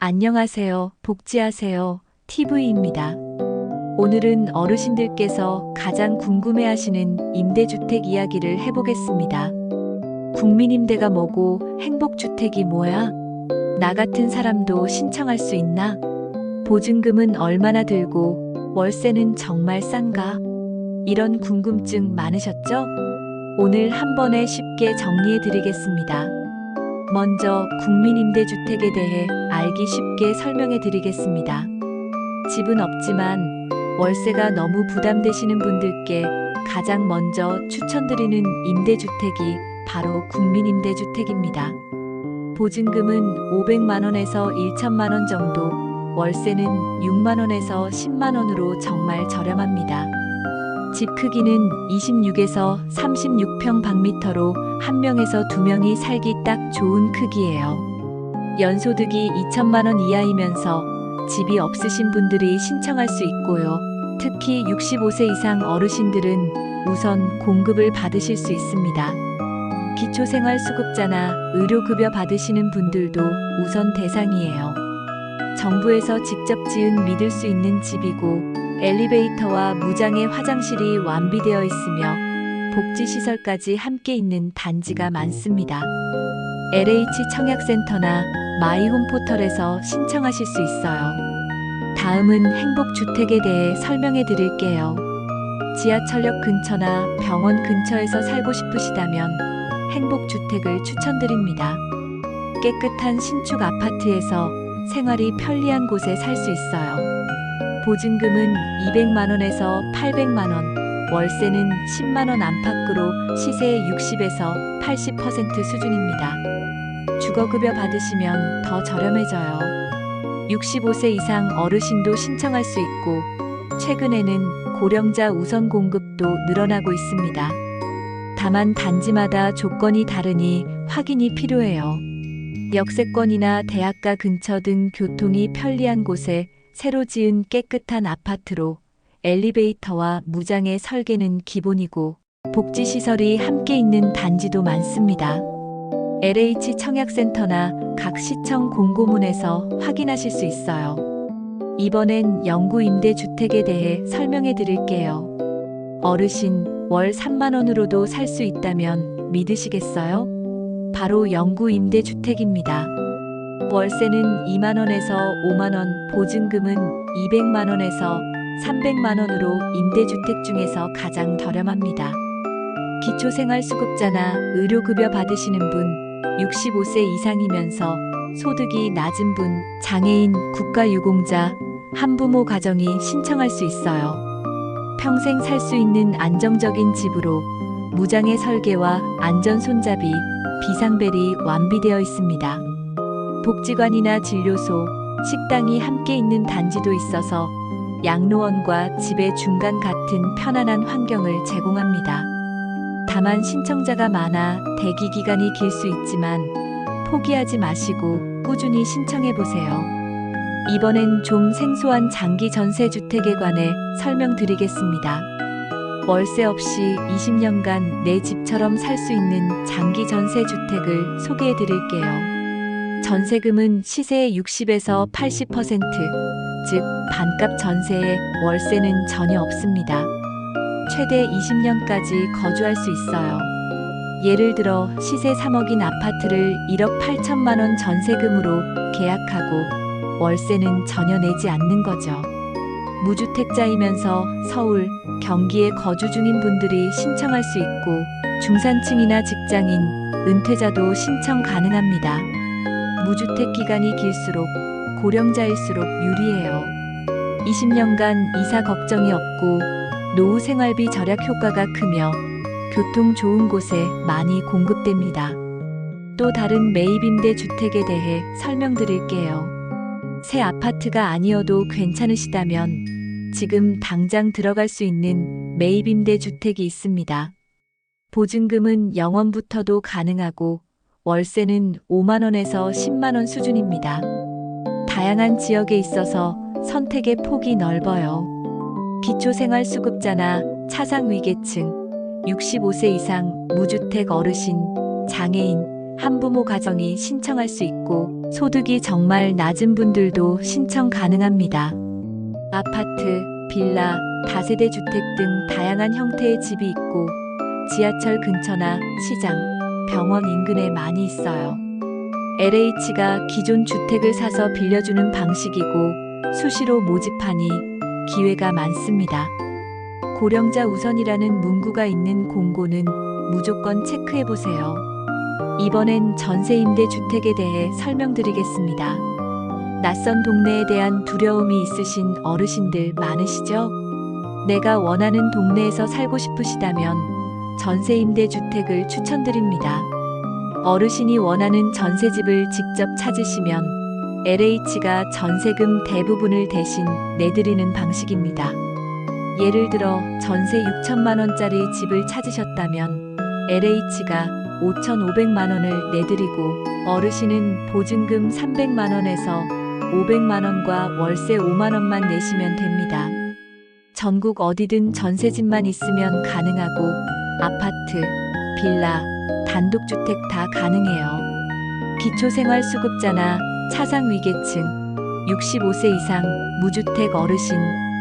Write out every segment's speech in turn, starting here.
안녕하세요. 복지하세요. TV입니다. 오늘은 어르신들께서 가장 궁금해하시는 임대주택 이야기를 해보겠습니다. 국민임대가 뭐고 행복주택이 뭐야? 나 같은 사람도 신청할 수 있나? 보증금은 얼마나 들고 월세는 정말 싼가? 이런 궁금증 많으셨죠? 오늘 한 번에 쉽게 정리해 드리겠습니다. 먼저 국민임대주택에 대해 알기 쉽게 설명해 드리겠습니다. 집은 없지만 월세가 너무 부담되시는 분들께 가장 먼저 추천드리는 임대주택이 바로 국민임대주택입니다. 보증금은 500만 원에서 1천만 원 정도, 월세는 6만 원에서 10만 원으로 정말 저렴합니다. 집 크기는 26에서 36평방미터로 한 명에서 두 명이 살기 딱 좋은 크기예요. 연소득이 2천만 원 이하이면서 집이 없으신 분들이 신청할 수 있고요. 특히 65세 이상 어르신들은 우선 공급을 받으실 수 있습니다. 기초생활수급자나 의료급여 받으시는 분들도 우선 대상이에요. 정부에서 직접 지은 믿을 수 있는 집이고 엘리베이터와 무장의 화장실이 완비되어 있으며 복지시설까지 함께 있는 단지가 많습니다. LH 청약센터나 마이홈 포털에서 신청하실 수 있어요. 다음은 행복주택에 대해 설명해 드릴게요. 지하철역 근처나 병원 근처에서 살고 싶으시다면 행복주택을 추천드립니다. 깨끗한 신축 아파트에서 생활이 편리한 곳에 살 수 있어요. 보증금은 200만 원에서 800만 원, 월세는 10만 원 안팎으로 시세의 60에서 80% 수준입니다. 주거급여 받으시면 더 저렴해져요. 65세 이상 어르신도 신청할 수 있고 최근에는 고령자 우선 공급도 늘어나고 있습니다. 다만 단지마다 조건이 다르니 확인이 필요해요. 역세권이나 대학가 근처 등 교통이 편리한 곳에 새로 지은 깨끗한 아파트로 엘리베이터와 무장의 설계는 기본이고 복지시설이 함께 있는 단지도 많습니다. LH 청약센터나 각 시청 공고문에서 확인하실 수 있어요. 이번엔 영구임대주택에 대해 설명해 드릴게요. 어르신, 월 3만 원으로도 살 수 있다면 믿으시겠어요? 바로 영구임대주택입니다. 월세는 2만 원에서 5만 원, 보증금은 200만 원에서 300만 원으로 임대주택 중에서 가장 저렴합니다. 기초생활수급자나 의료급여 받으시는 분, 65세 이상이면서 소득이 낮은 분, 장애인, 국가유공자, 한부모 가정이 신청할 수 있어요. 평생 살 수 있는 안정적인 집으로 무장의 설계와 안전 손잡이, 비상벨이 완비되어 있습니다. 복지관이나 진료소, 식당이 함께 있는 단지도 있어서 양로원과 집의 중간 같은 편안한 환경을 제공합니다. 다만 신청자가 많아 대기 기간이 길 수 있지만 포기하지 마시고 꾸준히 신청해 보세요. 이번엔 좀 생소한 장기 전세주택에 관해 설명드리겠습니다. 월세 없이 20년간 내 집처럼 살 수 있는 장기 전세주택을 소개해 드릴게요. 전세금은 시세의 60에서 80%, 즉 반값 전세에 월세는 전혀 없습니다. 최대 20년까지 거주할 수 있어요. 예를 들어 시세 3억인 아파트를 1억 8천만 원 전세금으로 계약하고 월세는 전혀 내지 않는 거죠. 무주택자이면서 서울, 경기에 거주 중인 분들이 신청할 수 있고 중산층이나 직장인, 은퇴자도 신청 가능합니다. 무주택 기간이 길수록 고령자일수록 유리해요. 20년간 이사 걱정이 없고 노후 생활비 절약 효과가 크며 교통 좋은 곳에 많이 공급됩니다. 또 다른 매입임대 주택에 대해 설명드릴게요. 새 아파트가 아니어도 괜찮으시다면 지금 당장 들어갈 수 있는 매입임대 주택이 있습니다. 보증금은 0원부터도 가능하고 월세는 5만 원에서 10만 원 수준입니다. 다양한 지역에 있어서 선택의 폭이 넓어요. 기초생활수급자나 차상위계층, 65세 이상 무주택 어르신, 장애인, 한부모 가정이 신청할 수 있고 소득이 정말 낮은 분들도 신청 가능합니다. 아파트, 빌라, 다세대 주택 등 다양한 형태의 집이 있고 지하철 근처나 시장, 병원 인근에 많이 있어요. LH가 기존 주택을 사서 빌려주는 방식이고 수시로 모집하니 기회가 많습니다. 고령자 우선이라는 문구가 있는 공고는 무조건 체크해보세요. 이번엔 전세임대 주택에 대해 설명드리겠습니다. 낯선 동네에 대한 두려움이 있으신 어르신들 많으시죠? 내가 원하는 동네에서 살고 싶으시다면 전세임대 주택을 추천드립니다. 어르신이 원하는 전세집을 직접 찾으시면 LH가 전세금 대부분을 대신 내드리는 방식입니다. 예를 들어 전세 6천만 원짜리 집을 찾으셨다면 LH가 5,500만 원을 내드리고 어르신은 보증금 300만 원에서 500만 원과 월세 5만 원만 내시면 됩니다. 전국 어디든 전세집만 있으면 가능하고 아파트, 빌라, 단독주택 다 가능해요. 기초생활수급자나 차상위계층, 65세 이상 무주택 어르신,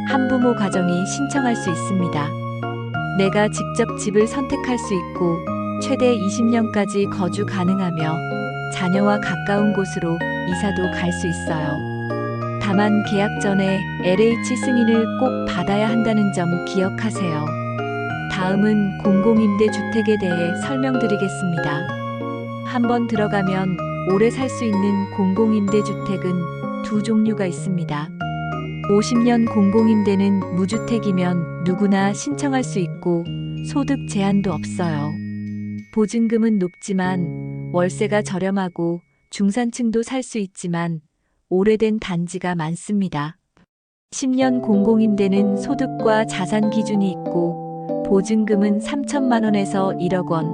한부모 가정이 신청할 수 있습니다. 내가 직접 집을 선택할 수 있고 최대 20년까지 거주 가능하며 자녀와 가까운 곳으로 이사도 갈 수 있어요. 다만 계약 전에 LH 승인을 꼭 받아야 한다는 점 기억하세요. 다음은 공공임대주택에 대해 설명드리겠습니다. 한번 들어가면 오래 살 수 있는 공공임대주택은 두 종류가 있습니다. 50년 공공임대는 무주택이면 누구나 신청할 수 있고 소득 제한도 없어요. 보증금은 높지만 월세가 저렴하고 중산층도 살 수 있지만 오래된 단지가 많습니다. 10년 공공임대는 소득과 자산 기준이 있고 보증금은 3천만 원에서 1억 원,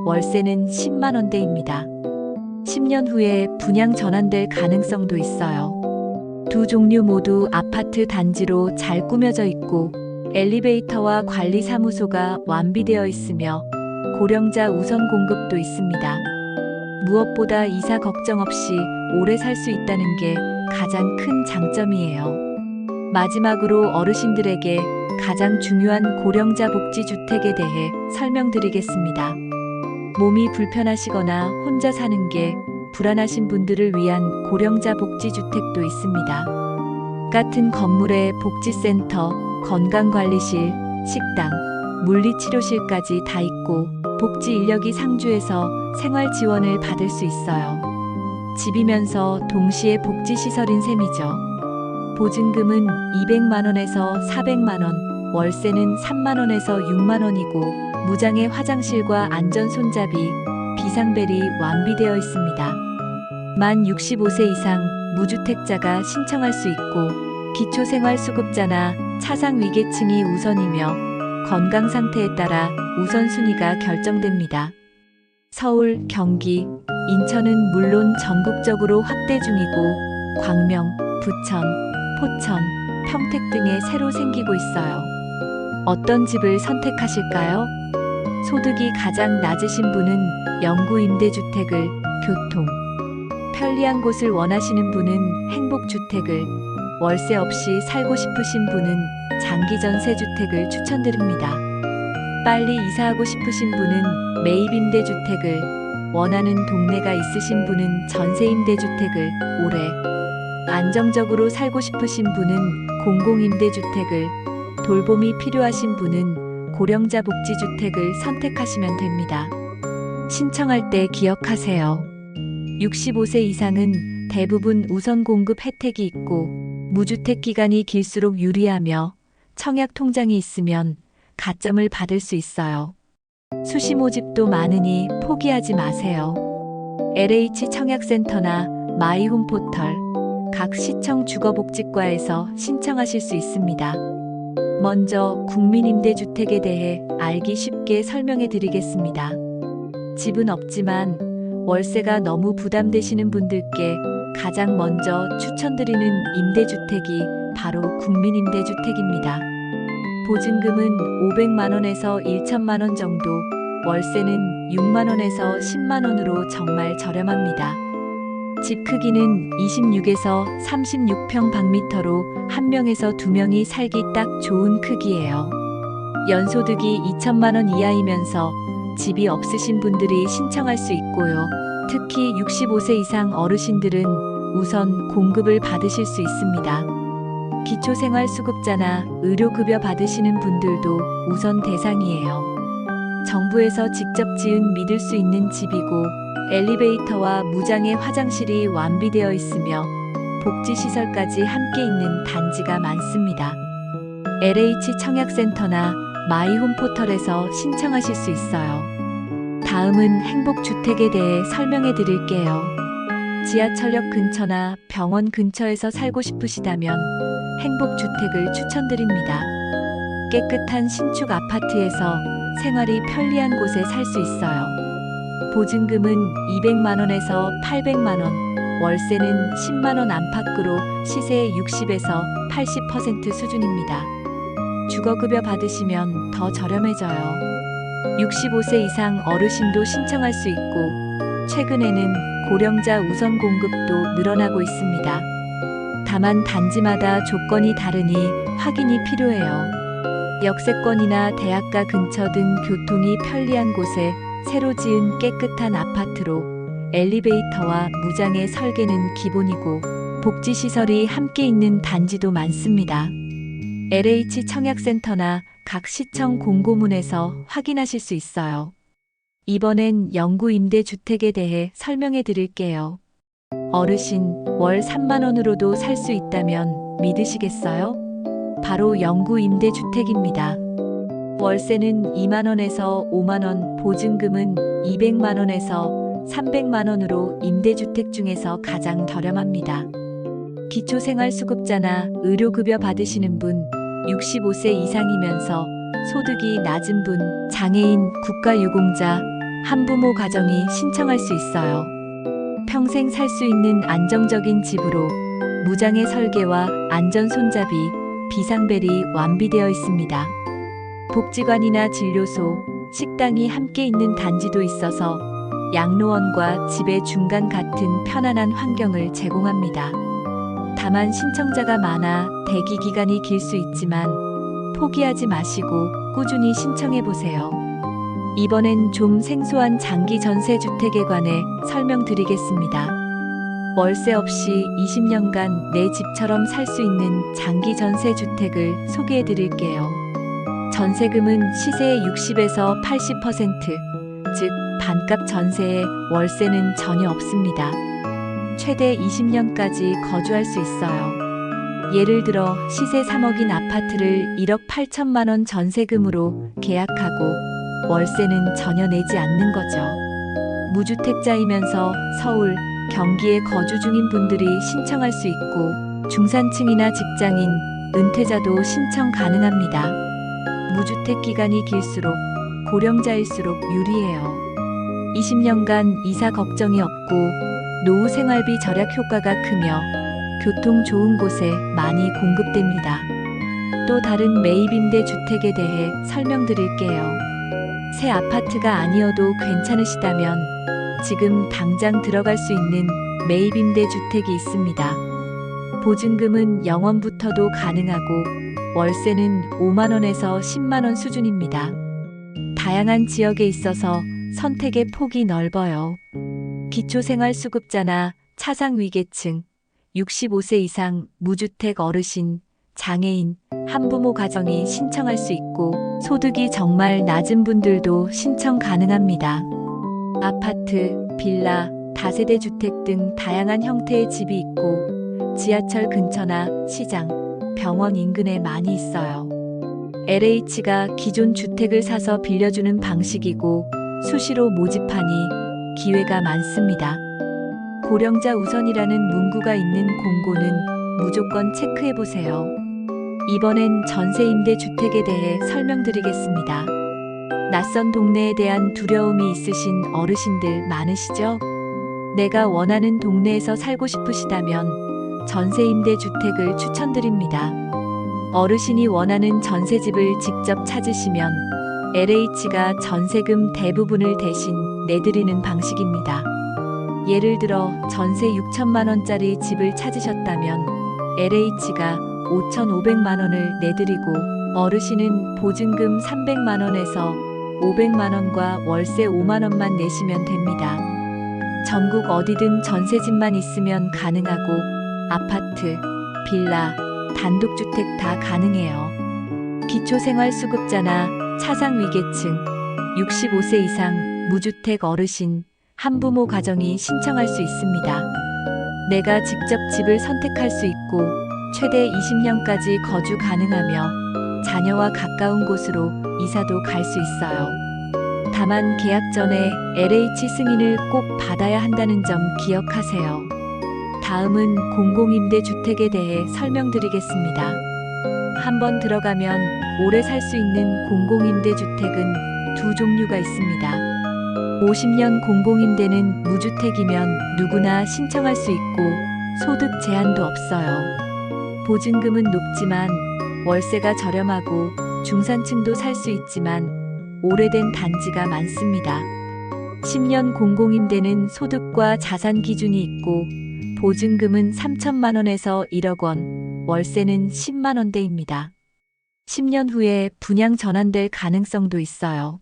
월세는 10만 원대입니다. 10년 후에 분양 전환될 가능성도 있어요. 두 종류 모두 아파트 단지로 잘 꾸며져 있고 엘리베이터와 관리사무소가 완비되어 있으며 고령자 우선 공급도 있습니다. 무엇보다 이사 걱정 없이 오래 살 수 있다는 게 가장 큰 장점이에요. 마지막으로 어르신들에게 가장 중요한 고령자 복지주택에 대해 설명드리겠습니다. 몸이 불편하시거나 혼자 사는 게 불안하신 분들을 위한 고령자 복지주택도 있습니다. 같은 건물에 복지센터, 건강관리실, 식당, 물리치료실까지 다 있고 복지 인력이 상주해서 생활 지원을 받을 수 있어요. 집이면서 동시에 복지시설인 셈이죠. 보증금은 200만 원에서 400만 원, 월세는 3만 원에서 6만 원이고 무장애 화장실과 안전 손잡이, 비상벨이 완비되어 있습니다. 만 65세 이상 무주택자가 신청할 수 있고 기초생활수급자나 차상위계층이 우선이며 건강 상태에 따라 우선순위가 결정됩니다. 서울, 경기, 인천은 물론 전국적으로 확대 중이고 광명, 부천, 포천, 평택 등에 새로 생기고 있어요. 어떤 집을 선택하실까요? 소득이 가장 낮으신 분은 영구임대주택을, 교통, 편리한 곳을 원하시는 분은 행복주택을, 월세 없이 살고 싶으신 분은 장기전세주택을 추천드립니다. 빨리 이사하고 싶으신 분은 매입임대주택을, 원하는 동네가 있으신 분은 전세임대주택을, 오래 안정적으로 살고 싶으신 분은 공공임대주택을, 돌봄이 필요하신 분은 고령자 복지주택을 선택하시면 됩니다. 신청할 때 기억하세요. 65세 이상은 대부분 우선 공급 혜택이 있고 무주택 기간이 길수록 유리하며 청약 통장이 있으면 가점을 받을 수 있어요. 수시 모집도 많으니 포기하지 마세요. LH 청약센터나 마이홈 포털, 각 시청 주거복지과에서 신청하실 수 있습니다. 먼저 국민임대주택에 대해 알기 쉽게 설명해 드리겠습니다. 집은 없지만 월세가 너무 부담되시는 분들께 가장 먼저 추천드리는 임대주택이 바로 국민임대주택입니다. 보증금은 500만 원에서 1천만 원 정도, 월세는 6만 원에서 10만 원으로 정말 저렴합니다. 집 크기는 26에서 36평방미터로 한 명에서 두 명이 살기 딱 좋은 크기예요. 연소득이 2천만 원 이하이면서 집이 없으신 분들이 신청할 수 있고요. 특히 65세 이상 어르신들은 우선 공급을 받으실 수 있습니다. 기초생활수급자나 의료급여 받으시는 분들도 우선 대상이에요. 정부에서 직접 지은 믿을 수 있는 집이고 엘리베이터와 무장애 화장실이 완비되어 있으며 복지시설까지 함께 있는 단지가 많습니다. LH 청약센터나 마이홈 포털에서 신청하실 수 있어요. 다음은 행복주택에 대해 설명해 드릴게요. 지하철역 근처나 병원 근처에서 살고 싶으시다면 행복주택을 추천드립니다. 깨끗한 신축 아파트에서 생활이 편리한 곳에 살 수 있어요. 보증금은 200만 원에서 800만 원, 월세는 10만 원 안팎으로 시세의 60에서 80% 수준입니다. 주거급여 받으시면 더 저렴해져요. 65세 이상 어르신도 신청할 수 있고 최근에는 고령자 우선 공급도 늘어나고 있습니다. 다만 단지마다 조건이 다르니 확인이 필요해요. 역세권이나 대학가 근처 등 교통이 편리한 곳에 새로 지은 깨끗한 아파트로 엘리베이터와 무장애 설계는 기본이고 복지시설이 함께 있는 단지도 많습니다. LH 청약센터나 각 시청 공고문에서 확인하실 수 있어요. 이번엔 영구임대주택에 대해 설명해 드릴게요. 어르신, 월 3만 원으로도 살 수 있다면 믿으시겠어요? 바로 영구임대주택입니다. 월세는 2만 원에서 5만 원, 보증금은 200만 원에서 300만 원으로 임대주택 중에서 가장 저렴합니다. 기초생활수급자나 의료급여 받으시는 분, 65세 이상이면서 소득이 낮은 분, 장애인, 국가유공자, 한부모 가정이 신청할 수 있어요. 평생 살 수 있는 안정적인 집으로 무장애 설계와 안전 손잡이, 비상벨이 완비되어 있습니다. 복지관이나 진료소, 식당이 함께 있는 단지도 있어서 양로원과 집의 중간 같은 편안한 환경을 제공합니다. 다만 신청자가 많아 대기 기간이 길 수 있지만 포기하지 마시고 꾸준히 신청해 보세요. 이번엔 좀 생소한 장기 전세 주택에 관해 설명드리겠습니다. 월세 없이 20년간 내 집처럼 살 수 있는 장기 전세 주택을 소개해 드릴게요. 전세금은 시세의 60에서 80%, 즉 반값 전세에 월세는 전혀 없습니다. 최대 20년까지 거주할 수 있어요. 예를 들어 시세 3억인 아파트를 1억 8천만 원 전세금으로 계약하고 월세는 전혀 내지 않는 거죠. 무주택자이면서 서울, 경기에 거주 중인 분들이 신청할 수 있고 중산층이나 직장인, 은퇴자도 신청 가능합니다. 무주택 기간이 길수록 고령자일수록 유리해요. 20년간 이사 걱정이 없고 노후 생활비 절약 효과가 크며 교통 좋은 곳에 많이 공급됩니다. 또 다른 매입임대 주택에 대해 설명드릴게요. 새 아파트가 아니어도 괜찮으시다면 지금 당장 들어갈 수 있는 매입임대 주택이 있습니다. 보증금은 0원부터도 가능하고 월세는 5만 원에서 10만 원 수준입니다. 다양한 지역에 있어서 선택의 폭이 넓어요. 기초생활수급자나 차상위계층, 65세 이상 무주택 어르신, 장애인, 한부모 가정이 신청할 수 있고 소득이 정말 낮은 분들도 신청 가능합니다. 아파트, 빌라, 다세대 주택 등 다양한 형태의 집이 있고 지하철 근처나 시장, 병원 인근에 많이 있어요. LH가 기존 주택을 사서 빌려주는 방식이고 수시로 모집하니 기회가 많습니다. 고령자 우선이라는 문구가 있는 공고는 무조건 체크해보세요. 이번엔 전세임대 주택에 대해 설명드리겠습니다. 낯선 동네에 대한 두려움이 있으신 어르신들 많으시죠? 내가 원하는 동네에서 살고 싶으시다면 전세임대 주택을 추천드립니다. 어르신이 원하는 전세집을 직접 찾으시면 LH가 전세금 대부분을 대신 내드리는 방식입니다. 예를 들어 전세 6천만 원짜리 집을 찾으셨다면 LH가 5,500만 원을 내드리고 어르신은 보증금 300만 원에서 500만 원과 월세 5만 원만 내시면 됩니다. 전국 어디든 전세집만 있으면 가능하고 아파트, 빌라, 단독주택 다 가능해요. 기초생활수급자나 차상위계층, 65세 이상 무주택 어르신, 한부모 가정이 신청할 수 있습니다. 내가 직접 집을 선택할 수 있고 최대 20년까지 거주 가능하며 자녀와 가까운 곳으로 이사도 갈 수 있어요. 다만 계약 전에 LH 승인을 꼭 받아야 한다는 점 기억하세요. 다음은 공공임대주택에 대해 설명드리겠습니다. 한번 들어가면 오래 살 수 있는 공공임대주택은 두 종류가 있습니다. 50년 공공임대는 무주택이면 누구나 신청할 수 있고 소득 제한도 없어요. 보증금은 높지만 월세가 저렴하고 중산층도 살 수 있지만 오래된 단지가 많습니다. 10년 공공임대는 소득과 자산 기준이 있고 보증금은 3천만 원에서 1억 원, 월세는 10만 원대입니다. 10년 후에 분양 전환될 가능성도 있어요.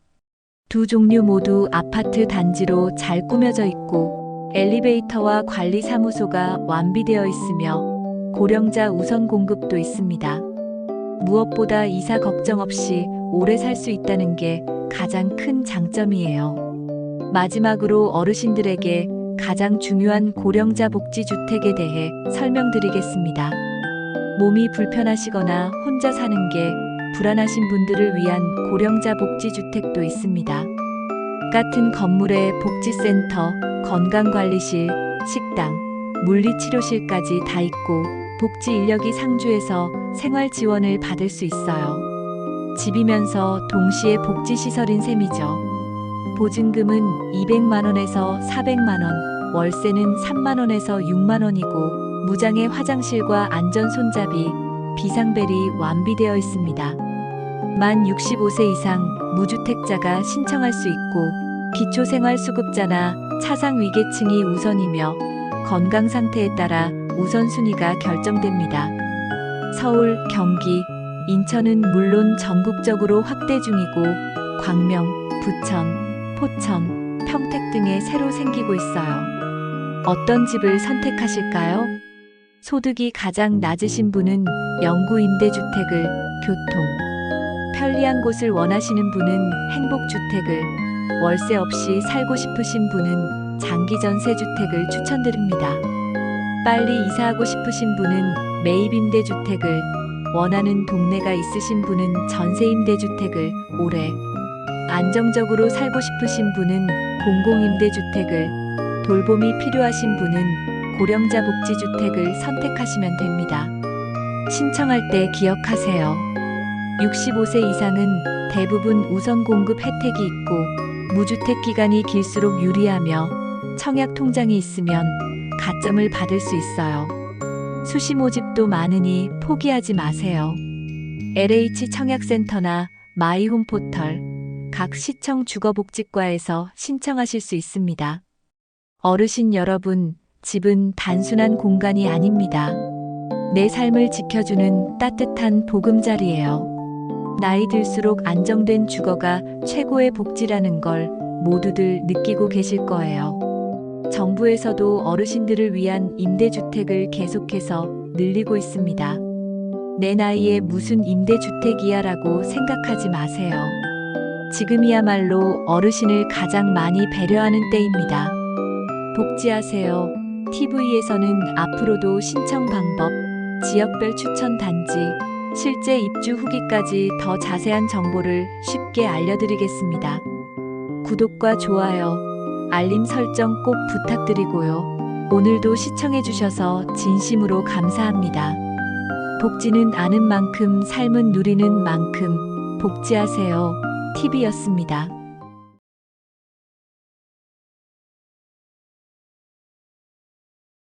두 종류 모두 아파트 단지로 잘 꾸며져 있고 엘리베이터와 관리사무소가 완비되어 있으며 고령자 우선 공급도 있습니다. 무엇보다 이사 걱정 없이 오래 살 수 있다는 게 가장 큰 장점이에요. 마지막으로 어르신들에게 가장 중요한 고령자 복지주택에 대해 설명드리겠습니다. 몸이 불편하시거나 혼자 사는 게 불안하신 분들을 위한 고령자 복지주택도 있습니다. 같은 건물에 복지센터, 건강관리실, 식당, 물리치료실까지 다 있고 복지 인력이 상주해서 생활 지원을 받을 수 있어요. 집이면서 동시에 복지시설인 셈이죠. 보증금은 200만 원에서 400만 원, 월세는 3만 원에서 6만 원이고 무장애 화장실과 안전 손잡이, 비상벨이 완비되어 있습니다. 만 65세 이상 무주택자가 신청할 수 있고 기초생활수급자나 차상위계층이 우선이며 건강 상태에 따라 우선순위가 결정됩니다. 서울, 경기, 인천은 물론 전국적으로 확대 중이고 광명, 부천, 포천, 평택 등에 새로 생기고 있어요. 어떤 집을 선택하실까요? 소득이 가장 낮으신 분은 영구임대주택을, 교통, 편리한 곳을 원하시는 분은 행복주택을, 월세 없이 살고 싶으신 분은 장기전세주택을 추천드립니다. 빨리 이사하고 싶으신 분은 매입임대주택을, 원하는 동네가 있으신 분은 전세임대주택을, 오래 안정적으로 살고 싶으신 분은 공공임대주택을, 돌봄이 필요하신 분은 고령자 복지주택을 선택하시면 됩니다. 신청할 때 기억하세요. 65세 이상은 대부분 우선 공급 혜택이 있고 무주택 기간이 길수록 유리하며 청약 통장이 있으면 가점을 받을 수 있어요. 수시 모집도 많으니 포기하지 마세요. LH 청약센터나 마이홈 포털, 각 시청 주거복지과에서 신청하실 수 있습니다. 어르신 여러분, 집은 단순한 공간이 아닙니다. 내 삶을 지켜주는 따뜻한 보금자리예요. 나이 들수록 안정된 주거가 최고의 복지라는 걸 모두들 느끼고 계실 거예요. 정부에서도 어르신들을 위한 임대주택을 계속해서 늘리고 있습니다. 내 나이에 무슨 임대주택이야 라고 생각하지 마세요. 지금이야말로 어르신을 가장 많이 배려하는 때입니다. 복지하세요. TV에서는 앞으로도 신청 방법, 지역별 추천 단지, 실제 입주 후기까지 더 자세한 정보를 쉽게 알려드리겠습니다. 구독과 좋아요, 알림 설정 꼭 부탁드리고요. 오늘도 시청해주셔서 진심으로 감사합니다. 복지는 아는 만큼 삶은 누리는 만큼 복지하세요. TV였습니다.